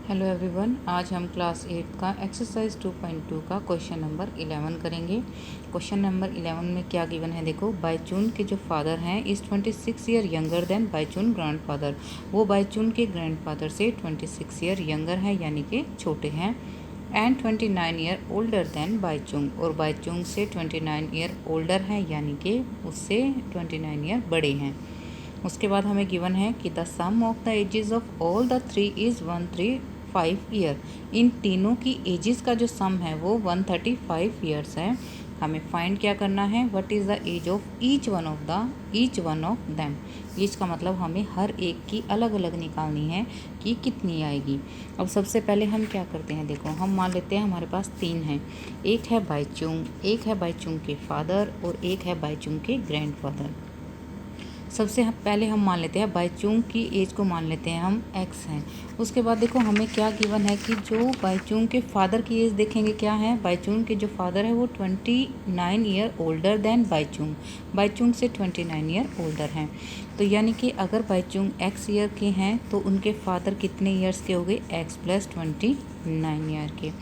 Hello everyone, आज हम class 8 का एक्सरसाइज 2.2 का क्वेश्चन नंबर 11 करेंगे। क्वेश्चन नंबर 11 में क्या गिवन है देखो। बाईचून के जो फादर हैं is 26 year younger than Baichung grandfather. वो बाईचून के ग्रैंडफादर से 26 ईयर यंगर हैं यानी कि छोटे हैं। एंड 29 ईयर ओल्डर देन बाईचूंग, और बाईचूंग से 29 ईयर ओल्डर हैं यानी कि उससे 29 ईयर बड़े हैं। उसके बाद हमें गिवन है कि the sum of the ages of all the three is 135 year. इन तीनों की एजेस का जो सम है वो 135 ईयर्स है। हमें फाइंड क्या करना है, what is the age of each one of them. Each का मतलब हमें हर एक की अलग अलग निकालनी है कि कितनी आएगी। अब सबसे पहले हम क्या करते हैं, देखो हम मान लेते हैं हमारे पास तीन हैं। एक है बाईचूंग, एक है बाईचूंग के फादर और एक है बाईचूंग के ग्रैंडफादर। सबसे पहले हम मान लेते हैं बाईचूंग की एज को मान लेते हैं हम x हैं। उसके बाद देखो हमें क्या गिवन है कि जो बाईचूंग के फादर की एज देखेंगे क्या है। बाईचूंग के जो फादर है वो 29 ईयर ओल्डर देन बाईचूंग, बाईचूंग से 29 ईयर ओल्डर हैं। तो यानी कि अगर बाईचूंग x ईयर के हैं तो उनके फादर कितने ईयर्स के हो गए, x + 29 ईयर के।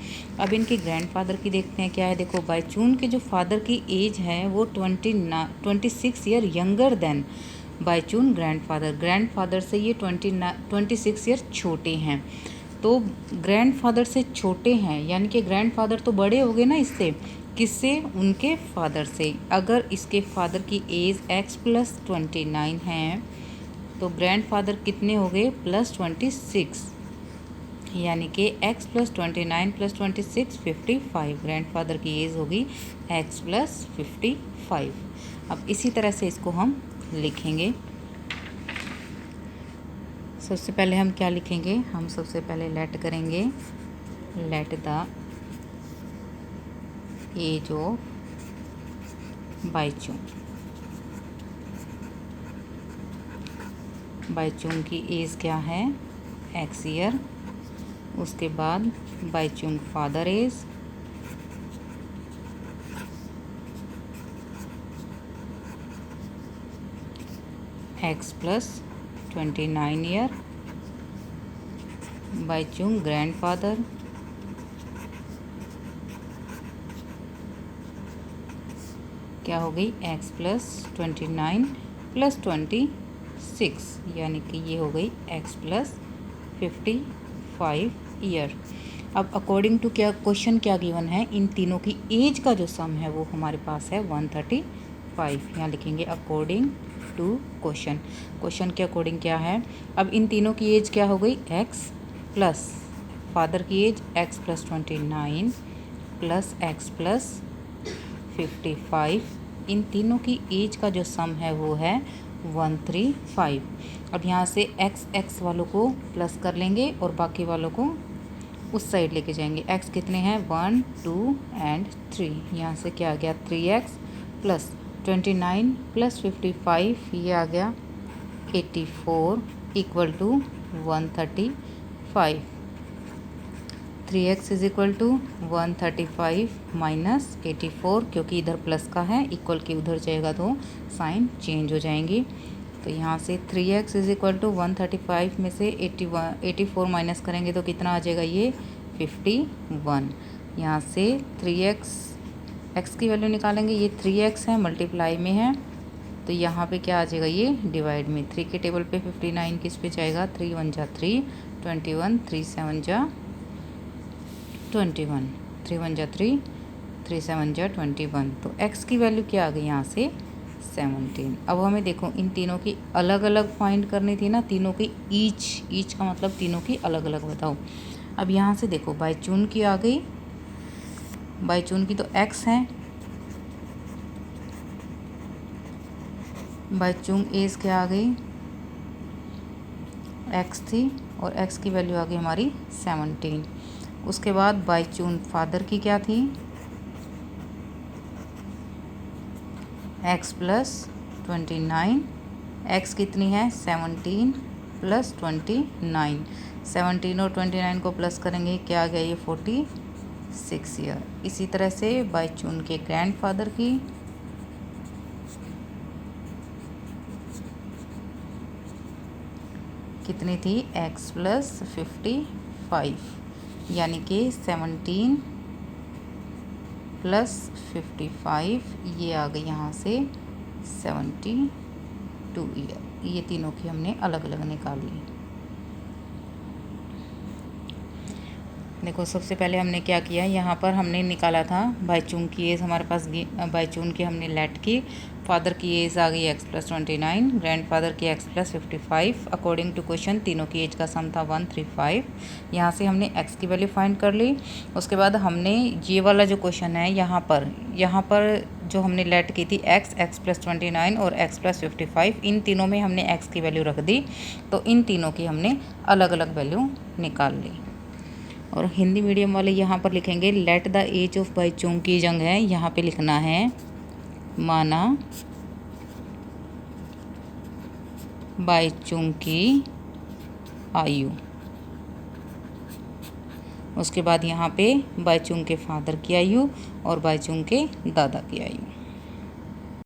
अब इनके ग्रैंडफादर की देखते हैं क्या है। देखो बाईचूंग के जो फादर की एज है वो 26 year younger than Baichung grandfather से ये 26 ईयर छोटे हैं। तो ग्रैंडफादर से छोटे हैं यानी कि ग्रैंडफादर तो बड़े हो गए ना इससे, किससे, उनके फादर से। अगर इसके फादर की एज x + 29 है तो ग्रैंडफादर कितने हो गए, +26, यानी कि x + 29 + 26 55। ग्रैंडफादर की एज होगी x + 55। अब इसी तरह से इसको हम लिखेंगे। सबसे पहले हम क्या लिखेंगे, हम सबसे पहले लेट करेंगे, let the age of Baichung. Baichung की एज क्या है, x ईयर। उसके बाद Baichung father age, x + 29 year. Baichung grandfather, क्या हो गई, x + 29 + 26, यानी कि ये हो गई x + 55 ईयर। अब अकॉर्डिंग टू क्या क्वेश्चन क्या गिवन है, इन तीनों की एज का जो सम है वो हमारे पास है 135। यहाँ लिखेंगे अकॉर्डिंग टू क्वेश्चन। क्वेश्चन के अकॉर्डिंग क्या है, अब इन तीनों की एज क्या हो गई, x प्लस फादर की एज x + 29 + x + 55, इन तीनों की एज का जो सम है वो है 135। अब यहाँ से x वालों को प्लस कर लेंगे और बाकी वालों को उस साइड लेके जाएंगे। x कितने हैं, 1 2 एंड 3। यहाँ से क्या आ गया, 3x + 29 + 55, ये आ गया 84 = 135। 3x = 135 - 84, क्योंकि इधर प्लस का है, इक्वल के उधर जाएगा तो साइन चेंज हो जाएंगी। तो यहाँ से 3x = 135 में से 84 माइनस करेंगे तो कितना आ जाएगा, ये 51। यहाँ से 3x, x की वैल्यू निकालेंगे, ये 3x है, मल्टीप्लाई में है, तो यहाँ पे क्या आ जाएगा, ये डिवाइड में। 3 के टेबल पे 59 किस पे जाएगा, 3 × 1 = 3, 21, 3 × 7 = 21, 3 × 1 = 3, 3 × 7 = 21। तो x की वैल्यू क्या आ गई यहाँ से, 17। अब हमें देखो इन तीनों की अलग अलग फाइंड करनी थी ना, तीनों की ईच का मतलब तीनों की अलग अलग बताओ। अब यहाँ से देखो बाईचून की आ गई, बाईचून की तो x है, बाईचूंग एज क्या आ गई, x थी, और x की वैल्यू आ गई हमारी 17। उसके बाद बाईचून फादर की क्या थी, x + 29, x कितनी है, 17 + 29, 17 और 29 को प्लस करेंगे, क्या आ गया, ये 46 ईयर। इसी तरह से बाईचून के ग्रैंडफादर की, कितनी थी, x + 55, 55 यानी कि 17 + 55 ये आ गई यहाँ से 72 ईयर। ये तीनों की हमने अलग अलग निकाल ली। देखो सबसे पहले हमने क्या किया, यहाँ पर हमने निकाला था बाईचुंग की एज, हमारे पास बाईचुंग की हमने लेट की। फादर की एज आ गई x + 29, ग्रैंडफादर की x + 55। अकॉर्डिंग टू क्वेश्चन तीनों की एज का सम था 135। यहाँ से हमने x की वैल्यू फाइंड कर ली। उसके बाद हमने ये वाला जो क्वेश्चन है यहाँ पर जो हमने लेट की थी x + 29 और x + 55, इन तीनों में हमने x की वैल्यू रख दी, तो इन तीनों की हमने अलग अलग वैल्यू निकाल ली। और हिंदी मीडियम वाले यहाँ पर लिखेंगे लेट द एज ऑफ बाईचुंग की जंग है, यहाँ पे लिखना है माना बाईचुंग की आयु। उसके बाद यहाँ पे बाईचुंग के फादर की आयु और बाईचुंग के दादा की आयु।